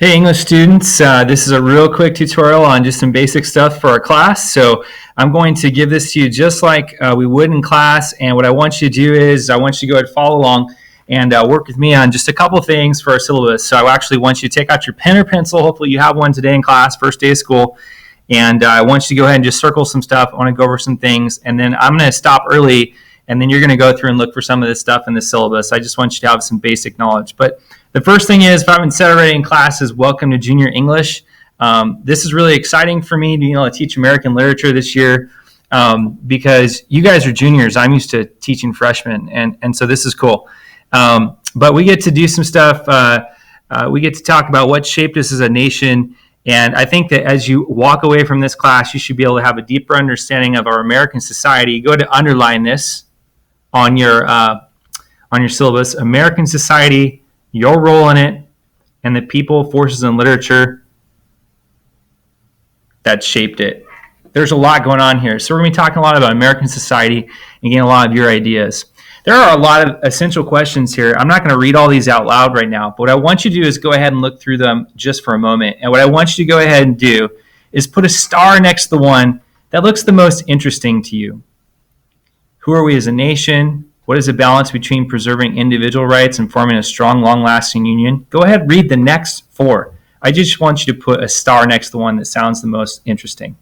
Hey English students, this is a real quick tutorial on just some basic stuff for our class. So I'm going to give this to you just like we would in class, and what I want you to do is I want you to go ahead and follow along and work with me on just a couple things for our syllabus. So I actually want you to take out your pen or pencil. Hopefully you have one today in class, first day of school, and I want you to go ahead and just circle some stuff. I want to go over some things, and then I'm going to stop early, and then you're going to go through and look for some of this stuff in the syllabus. I just want you to have some basic knowledge. But the first thing is, if I haven't said already in class, is welcome to Junior English. This is really exciting for me to be able to teach American literature this year because you guys are juniors. I'm used to teaching freshmen, and so this is cool. But we get to do some stuff. We get to talk about what shaped us as a nation, and I think that as you walk away from this class, you should be able to have a deeper understanding of our American society. Go to underline this on your syllabus: American society, your role in it, and the people, forces, and literature that shaped it. There's a lot going on here. So we're going to be talking a lot about American society and getting a lot of your ideas. There are a lot of essential questions here. I'm not going to read all these out loud right now, but what I want you to do is go ahead and look through them just for a moment. And what I want you to go ahead and do is put a star next to the one that looks the most interesting to you. Who are we as a nation? What is the balance between preserving individual rights and forming a strong, long-lasting union? Go ahead and read the next four. I just want you to put a star next to the one that sounds the most interesting.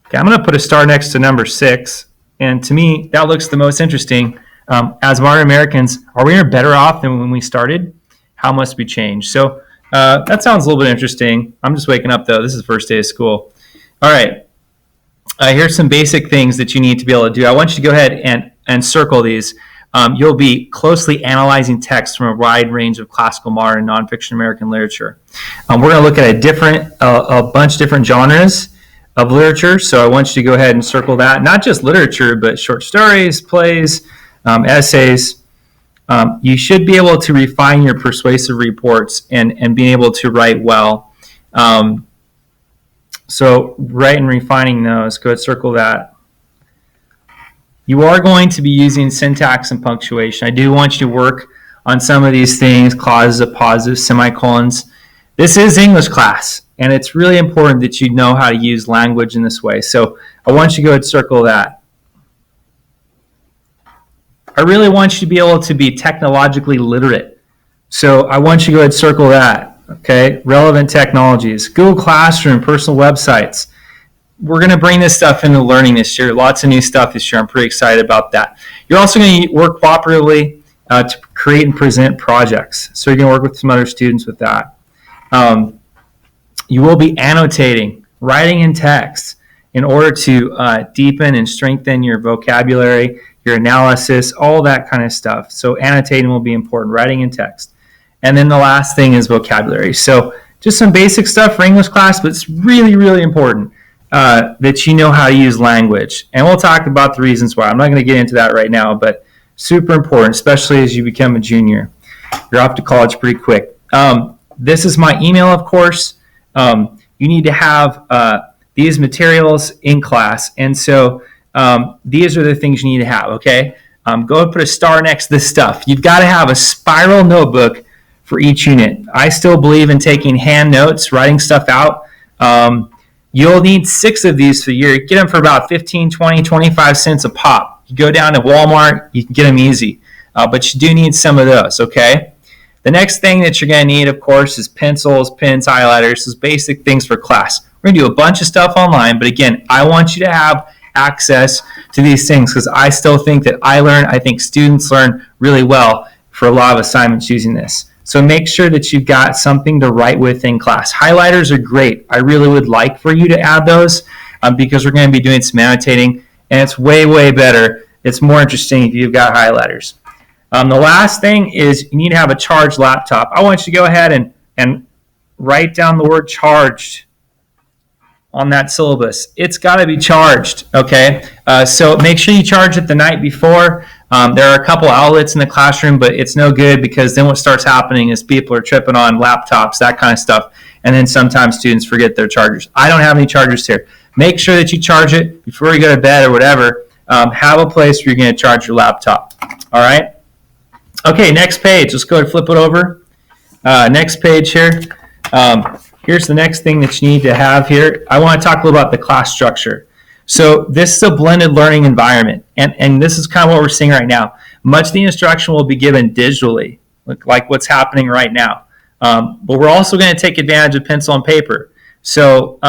Okay, I'm going to put a star next to number 6. And to me, that looks the most interesting. As modern Americans, are we better off than when we started? How must we change? So that sounds a little bit interesting. I'm just waking up, though. This is the first day of school. All right. Here's some basic things that you need to be able to do. I want you to go ahead and circle these. You'll be closely analyzing text from a wide range of classical, modern, nonfiction American literature. We're going to look at a bunch of different genres of literature. So I want you to go ahead and circle that. Not just literature, but short stories, plays, essays. You should be able to refine your persuasive reports and being able to write well. So write and refining those, go ahead, circle that. You are going to be using syntax and punctuation. I do want you to work on some of these things: clauses, appositives, semicolons. This is English class, and it's really important that you know how to use language in this way. So I want you to go ahead and circle that. I really want you to be able to be technologically literate. So I want you to go ahead and circle that, okay? Relevant technologies, Google Classroom, personal websites. We're going to bring this stuff into learning this year. Lots of new stuff this year. I'm pretty excited about that. You're also going to work cooperatively to create and present projects. So you're going to work with some other students with that. You will be annotating, writing in text in order to deepen and strengthen your vocabulary, your analysis, all that kind of stuff. So annotating will be important, writing in text. And then the last thing is vocabulary. So just some basic stuff for English class, but it's really, really important that you know how to use language. And we'll talk about the reasons why. I'm not going to get into that right now, but super important, especially as you become a junior. You're off to college pretty quick. This is my email, of course. You need to have these materials in class. And so these are the things you need to have, okay? Go and put a star next to this stuff. You've got to have a spiral notebook for each unit. I still believe in taking hand notes, writing stuff out. You'll need 6 of these for the year. You get them for about 15, 20, 25 cents a pop. You go down to Walmart, you can get them easy. But you do need some of those, okay? The next thing that you're going to need, of course, is pencils, pens, highlighters, those basic things for class. We're going to do a bunch of stuff online, but again, I want you to have access to these things because I still think that I think students learn really well for a lot of assignments using this. So make sure that you've got something to write with in class. Highlighters are great. I really would like for you to add those because we're going to be doing some annotating, and it's way, way better. It's more interesting if you've got highlighters. The last thing is you need to have a charged laptop. I want you to go ahead and write down the word charged on that syllabus. It's got to be charged, okay? So make sure you charge it the night before. There are a couple outlets in the classroom, but it's no good because then what starts happening is people are tripping on laptops, that kind of stuff, and then sometimes students forget their chargers. I don't have any chargers here. make sure that you charge it before you go to bed or whatever. Have a place where you're going to charge your laptop. All right. Okay, next page. Let's go ahead and flip it over. Next page here. Here's the next thing that you need to have here. I want to talk a little about the class structure. So this is a blended learning environment, and this is kind of what we're seeing right now. Much of the instruction will be given digitally, like what's happening right now. But we're also going to take advantage of pencil and paper. So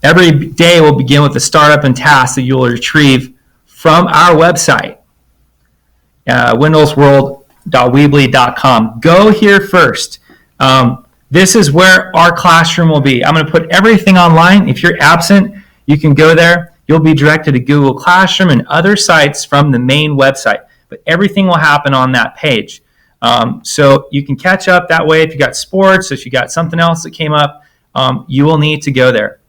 every day will begin with a startup and task that you will retrieve from our website, windowsworld.weebly.com. Go here first. This is where our classroom will be. I'm going to put everything online. If you're absent, you can go there. You'll be directed to Google Classroom and other sites from the main website. But everything will happen on that page. So you can catch up that way. If you got sports, if you got something else that came up, you will need to go there.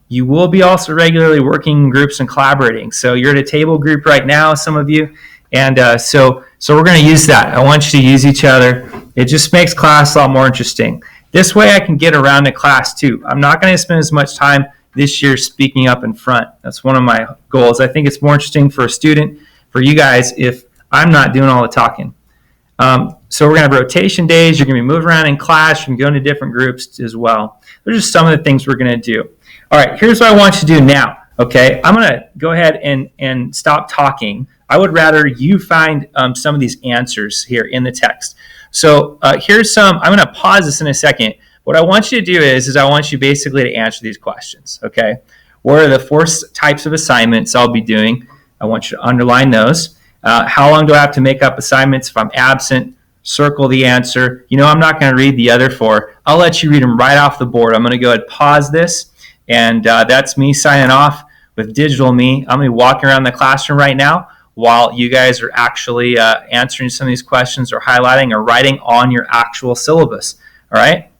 You will be also regularly working in groups and collaborating. So you're at a table group right now, some of you. And so we're going to use that. I want you to use each other. It just makes class a lot more interesting. This way I can get around to class too. I'm not going to spend as much time this year speaking up in front. That's one of my goals. I think it's more interesting for a student, for you guys, if I'm not doing all the talking. So we're going to have rotation days. You're going to be moving around in class. You can go into different groups as well. Those are just some of the things we're going to do. All right, here's what I want you to do now. Okay, I'm going to go ahead and stop talking. I would rather you find some of these answers here in the text. So here's some. I'm going to pause this in a second. What I want you to do is I want you basically to answer these questions. Okay, what are the 4 types of assignments I'll be doing? I want you to underline those. How long do I have to make up assignments if I'm absent? Circle the answer. You know, I'm not going to read the other 4. I'll let you read them right off the board. I'm going to go ahead and pause this, and that's me signing off with Digital Me. I'm going to be walking around the classroom right now while you guys are actually answering some of these questions or highlighting or writing on your actual syllabus. All right?